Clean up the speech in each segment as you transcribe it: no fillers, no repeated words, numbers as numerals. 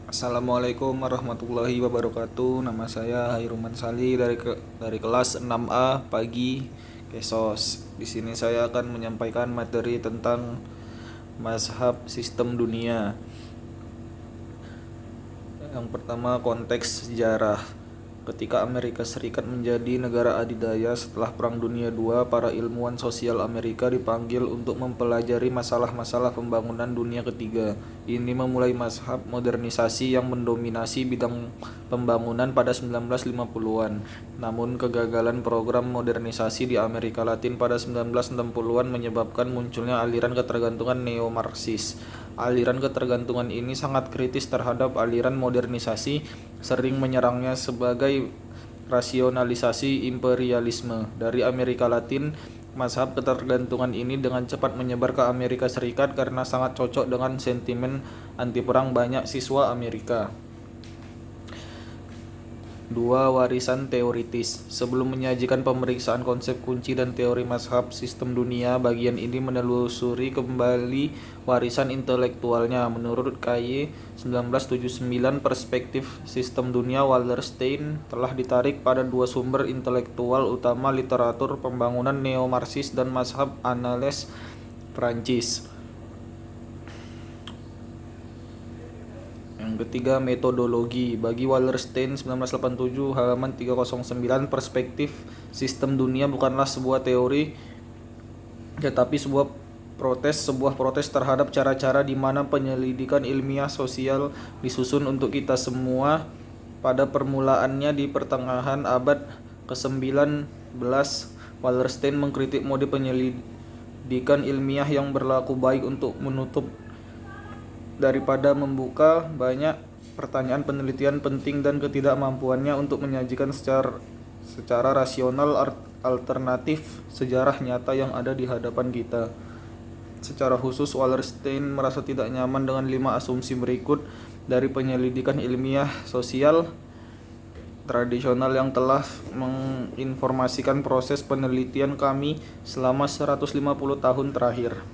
Assalamualaikum warahmatullahi wabarakatuh. Nama saya Hairuman Sali dari kelas 6A pagi Kesos. Di sini saya akan menyampaikan materi tentang mazhab sistem dunia. Yang pertama, konteks sejarah. Ketika Amerika Serikat menjadi negara adidaya setelah Perang Dunia II, para ilmuwan sosial Amerika dipanggil untuk mempelajari masalah-masalah pembangunan dunia ketiga. Ini memulai mazhab modernisasi yang mendominasi bidang pembangunan pada 1950-an. Namun kegagalan program modernisasi di Amerika Latin pada 1960-an menyebabkan munculnya aliran ketergantungan neo-Marxis. Aliran ketergantungan ini sangat kritis terhadap aliran modernisasi, sering menyerangnya sebagai rasionalisasi imperialisme. Dari Amerika Latin, mazhab ketergantungan ini dengan cepat menyebar ke Amerika Serikat karena sangat cocok dengan sentimen anti perang banyak siswa Amerika. 2. Warisan teoritis. Sebelum menyajikan pemeriksaan konsep kunci dan teori mazhab sistem dunia, bagian ini menelusuri kembali warisan intelektualnya. Menurut KY 1979, perspektif sistem dunia Wallerstein telah ditarik pada dua sumber intelektual utama literatur pembangunan neo-Marxis dan mazhab Annales Prancis. Yang ketiga, metodologi. Bagi Wallerstein 1987 halaman 309, perspektif sistem dunia bukanlah sebuah teori tetapi sebuah protes terhadap cara-cara di mana penyelidikan ilmiah sosial disusun untuk kita semua. Pada permulaannya di pertengahan abad ke-19, Wallerstein mengkritik mode penyelidikan ilmiah yang berlaku baik untuk menutup daripada membuka banyak pertanyaan penelitian penting dan ketidakmampuannya untuk menyajikan secara rasional alternatif sejarah nyata yang ada di hadapan kita. Secara khusus, Wallerstein merasa tidak nyaman dengan 5 asumsi berikut dari penyelidikan ilmiah sosial tradisional yang telah menginformasikan proses penelitian kami selama 150 tahun terakhir.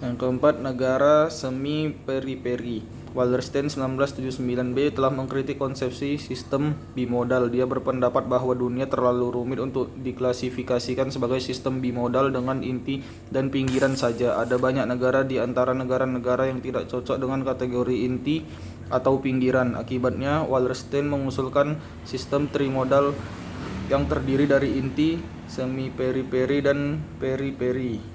Yang keempat, negara semi periferi. Wallerstein 1979b telah mengkritik konsepsi sistem bimodal. Dia berpendapat bahwa dunia terlalu rumit untuk diklasifikasikan sebagai sistem bimodal dengan inti dan pinggiran saja. Ada banyak negara di antara negara-negara yang tidak cocok dengan kategori inti atau pinggiran. Akibatnya, Wallerstein mengusulkan sistem trimodal yang terdiri dari inti, semi periferi, dan periferi.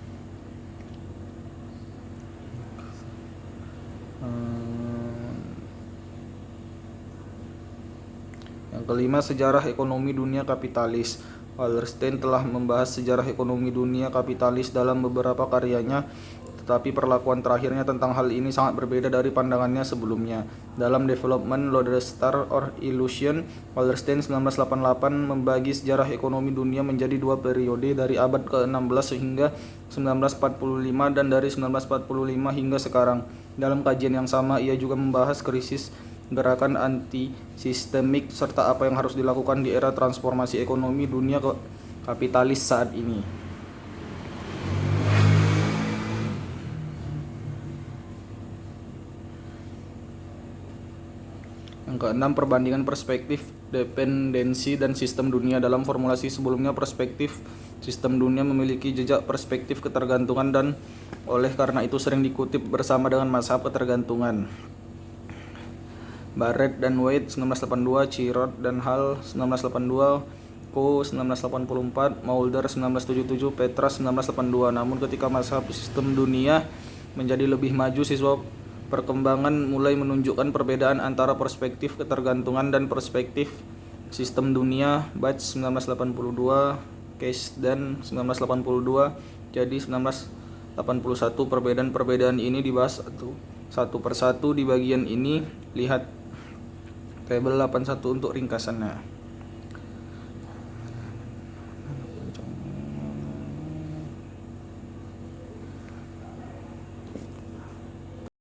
Yang kelima, sejarah ekonomi dunia kapitalis. Wallerstein telah membahas sejarah ekonomi dunia kapitalis dalam beberapa karyanya, tetapi perlakuan terakhirnya tentang hal ini sangat berbeda dari pandangannya sebelumnya. Dalam Development, Lodestar or Illusion, Wallerstein 1988 membagi sejarah ekonomi dunia menjadi dua periode, dari abad ke-16 hingga 1945 dan dari 1945 hingga sekarang. Dalam kajian yang sama, ia juga membahas krisis, gerakan anti-sistemik, serta apa yang harus dilakukan di era transformasi ekonomi dunia kapitalis saat ini. Yang keenam, perbandingan perspektif, dependensi, dan sistem dunia. Dalam formulasi sebelumnya, perspektif sistem dunia memiliki jejak perspektif ketergantungan dan oleh karena itu sering dikutip bersama dengan mazhab ketergantungan. Barrett dan White 1982, Chirot dan Hall 1982, Coe 1984, Mulder 1977, Petras 1982. Namun ketika mazhab sistem dunia menjadi lebih maju, siswa perkembangan mulai menunjukkan perbedaan antara perspektif ketergantungan dan perspektif sistem dunia. Batch 1982, Case dan 1982. Jadi 1981. Perbedaan-perbedaan ini dibahas satu persatu di bagian ini. Lihat tabel 81 untuk ringkasannya.